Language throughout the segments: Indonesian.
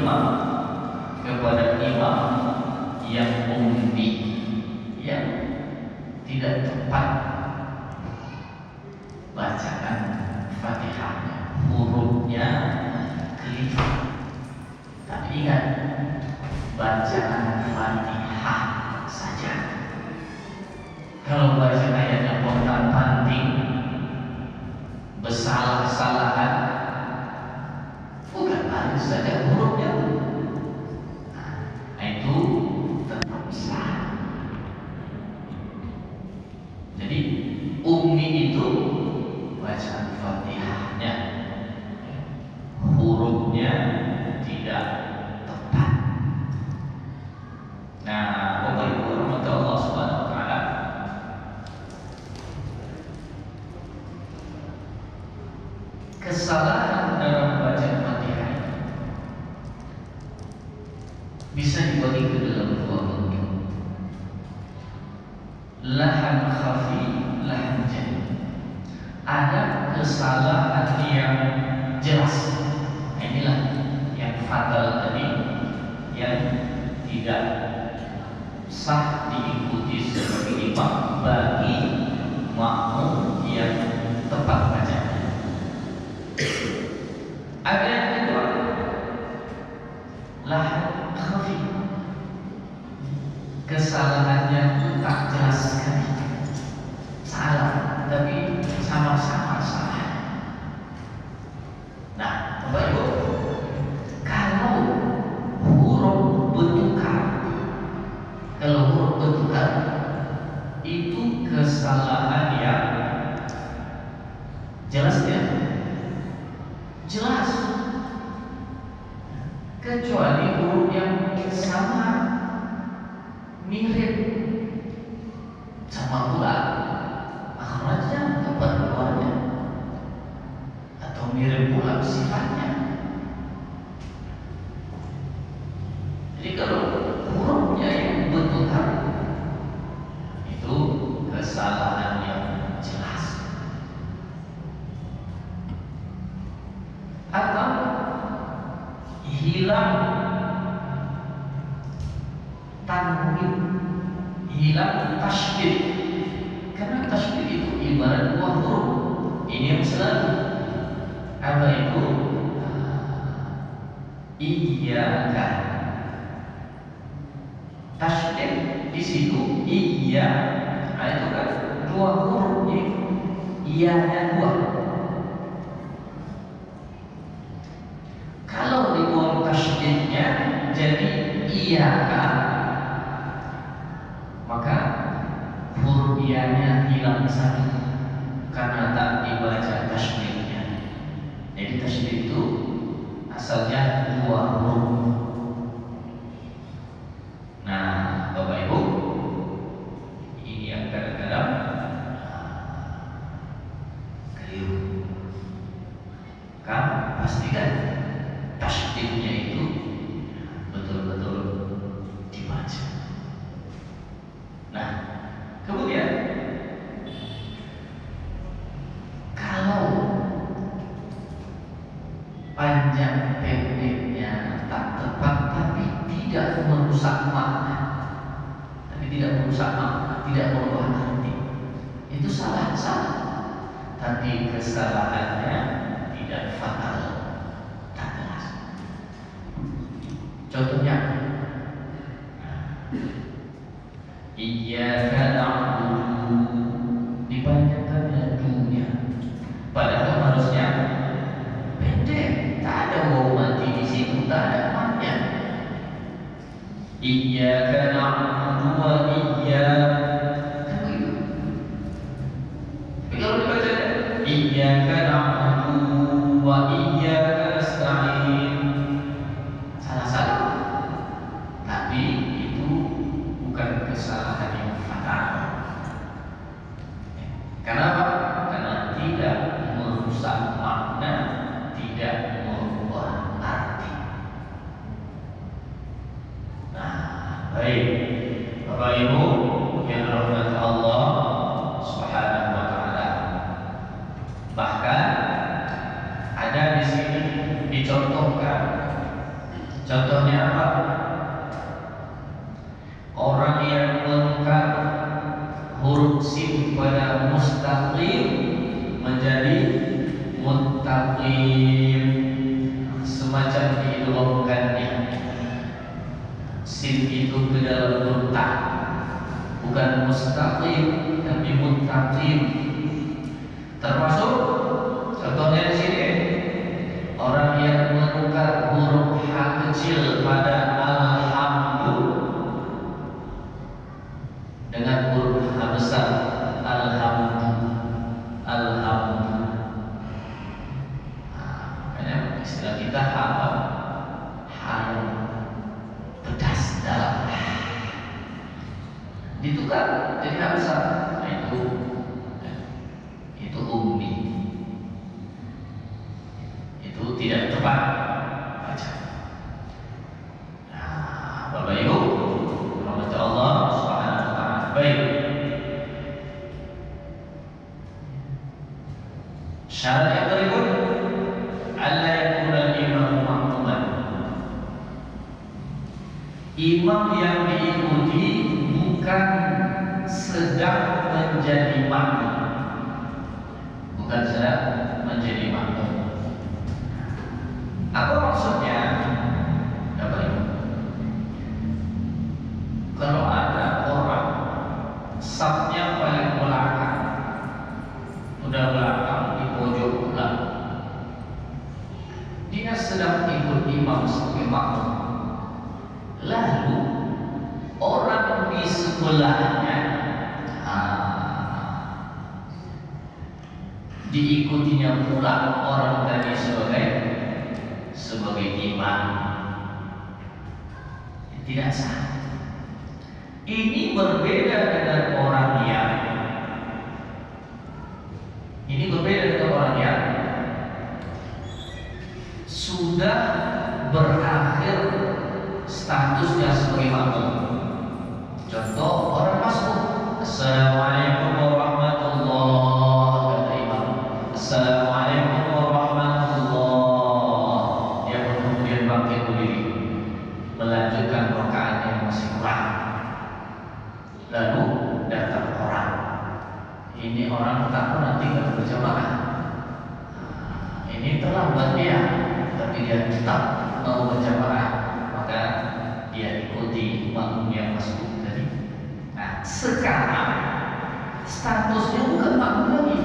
imam kepada imam yang ummi, yang tidak tepat bacaan Fatihahnya, hurufnya keliru. Tapi ingat, bacaan Fatihah saja. Kalau baca ayatnya pontang-panting, bersalah-salahan, bukan harus saja hurufnya. Nah, itu tetap sah. Jadi ummi itu bacaan Fatihahnya, hurufnya tidak tepat. Nah, Bapak Ibu rahmatullah subhanahu wa ta'ala, kesalahan dalam baca Fatihah bisa dibagi ke dalam dua bentuk. Lahan khafi, lahan jali. Ada kesalahan yang jelas. Nah, inilah yang fatal tadi, yang tidak sah diikuti sebagai imam bagi makmum yang tepat bacanya. Ada yang kedua, lahan khafi, kesalahannya itu tak jelas sekali, salah tapi sama-sama salah. Nah, Bapak Ibu, kalau huruf bertukar, itu kesalahan yang jelas ya, jelas. Kecuali huruf yang sama, mirip, sama pula makhrajnya atau keluarnya, atau mirip pula sifatnya. Jadi kalau hurufnya yang bertukar, itu kesalahan yang jelas. Atau hilang tanwin, hilang tasydid. Karena tasydid itu ibarat dua huruf. Ini yang selalu apa itu? Iyyaka. Tasydid di situ iya, nah itu kan dua huruf ini, iya-nya dua. Kalau dibuang tasydidnya jadi iyaka, maka huruf iya-nya hilang satu karena tak dibaca tasydidnya. Jadi tasydid itu asalnya dua huruf. Nah, Bapak Ibu, ini yang kadang-kadang keliru. Kamu pastikan tasydidnya itu betul-betul dibaca. Nah, kemudian kalau panjang pendeknya tak tepat tapi tidak merusak makna, tidak merubah arti, itu salah. Tapi kesalahannya tidak fatal, tak jelas. Contohnya, iyyaka na'budu, dipanjangkan dunya, padahal harusnya pendek, tak ada waw mati di situ, tak ada maknya. Iyyaka na'budu wa iyyaka, kan begitu. Tapi kalau dibaca iyyaka na'budu wa iyyaka nasta'in, salah. Tapi itu bukan kesalahan yang fatal. Kenapa? Karena tidak merusak makna, tidak merubah arti. Nah, baik, Bapak Ibu yang dirahmati Allah Subhanahu wa taala. Bahkan ada di sini dicontohkan huruf sin pada mustaqim menjadi muttaqim, semacam diidghamkannya sin itu ke dalam muttaq, bukan mustaqim tapi muttaqim. Termasuk contohnya di sini orang yang menukar huruf H kecil pada alhamdu dengan huruf H besar alhamdu, alhamdu. Makanya istilah kita H apa? H yang pedas dalam, ditukar jadi H besar. Nah itu ummi, itu tidak tepat baca. Nah, Bapak Ibu, rahmat Allah Subhanahu wa taala. Baik. Syarat yang berikut, alla yakuna al-imam ma'muman. Imam yang diikuti bukan sedang menjadi makmum, bukan sedang menjadi makmum. Apa maksudnya? Bapak Ibu, kalau ada orang safnya paling belakang, udah belakang di pojok belakang, dia sedang ikut imam sebagai makmum, lalu orang di sebelahnya diikutinya pula orang tadi sebagai imam, tidak sah. Ini berbeda dengan orang yang sudah berakhir statusnya sebagai makmum. Contoh orang masuk, Assalamualaikum warahmatullahi, kata imam, Assalamualaikum warahmatullahi. Dia pun kemudian bangkit berdiri, melanjutkan rakaat yang masih kurang. Lalu datang orang. Ini orang takut nanti nggak berjamaah. Ini terlambat dia, tapi dia tetap mau berjamaah, maka dia ikuti makmum yang masuk tadi. Nah, sekarang statusnya bukan makmum lagi.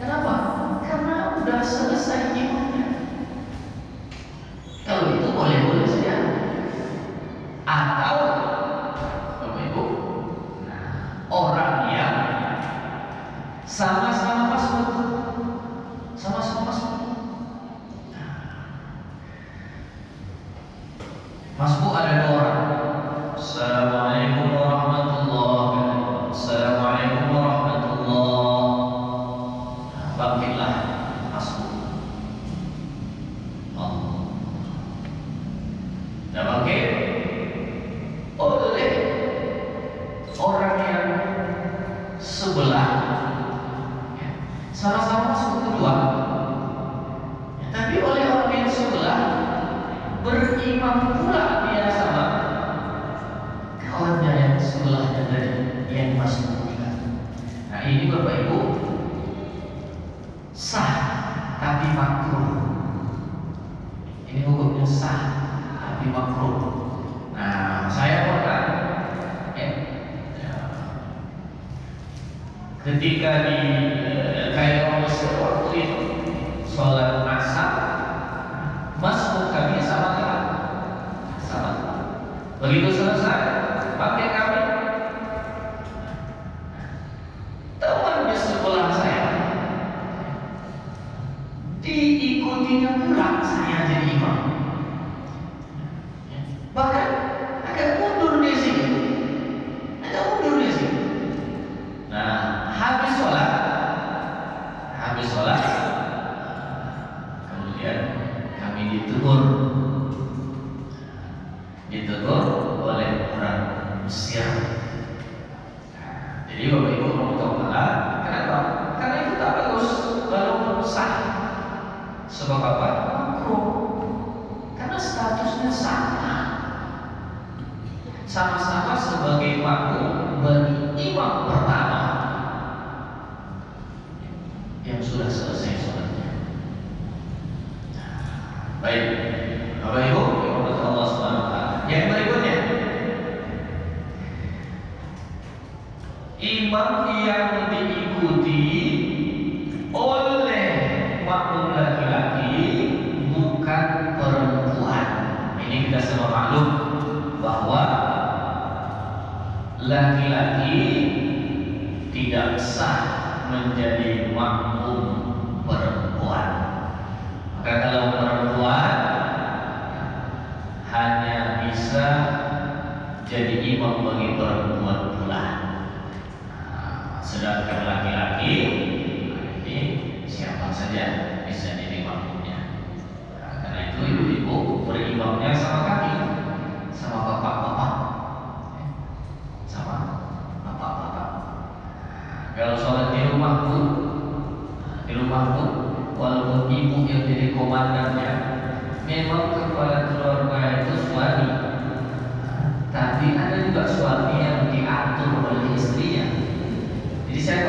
Kenapa? Karena udah selesai imamnya. Kalau itu boleh-boleh saja. Atau Bapak Ibu, orang yang sama-sama masuk, masuk ada dua orang. Assalamualaikum warahmatullahi wabarakatuh. Assalamualaikum warahmatullahi. Bangkitlah masuk. Dah bangkit oleh orang yang sebelah, sama-sama masuk kedua, tapi oleh orang yang sebelah berimam pula dia sama kawannya yang sebelahnya tadi yang masuk juga. Nah, ini Bapak Ibu sah tapi makruh. Ini hukumnya sah tapi makruh. Nah, saya pernah ketika di Kairo Mesir waktu itu sholat asar, masuk kami sama. Begitu selesai, pakai kami, teman di sebelah saya diikutinya pula saya jadi imam. Bahkan agak mundur di sini. Nah, habis sholat, kemudian kami ditegur oleh orang Mesir. Jadi Bapak Ibu rahmatullah, kenapa? Karena itu tak bagus, walaupun sah. Sebab apa? Makruh. Karena statusnya sama-sama sebagai makmum sudah selesai sholatnya. Baik, Bapak Ibu, rahmat Allah Subhanahu wa taala. Yang berikutnya, imam yang diikuti oleh makmum laki-laki bukan perempuan. Ini kita semua maklum bahwa laki-laki tidak sah menjadi makmum perempuan. Maka kalau perempuan hanya bisa jadi imam bagi perempuan pula. Sedangkan laki-laki ini siapa saja bisa jadi makmumnya. Karena itu ibu-ibu berimamnya sama kami, sama bapak-bapak, sama bapak-bapak. Kalau sholat di rumah pun, walaupun ibu yang jadi komandannya, memang kepala keluarga itu suami. Tapi ada juga suami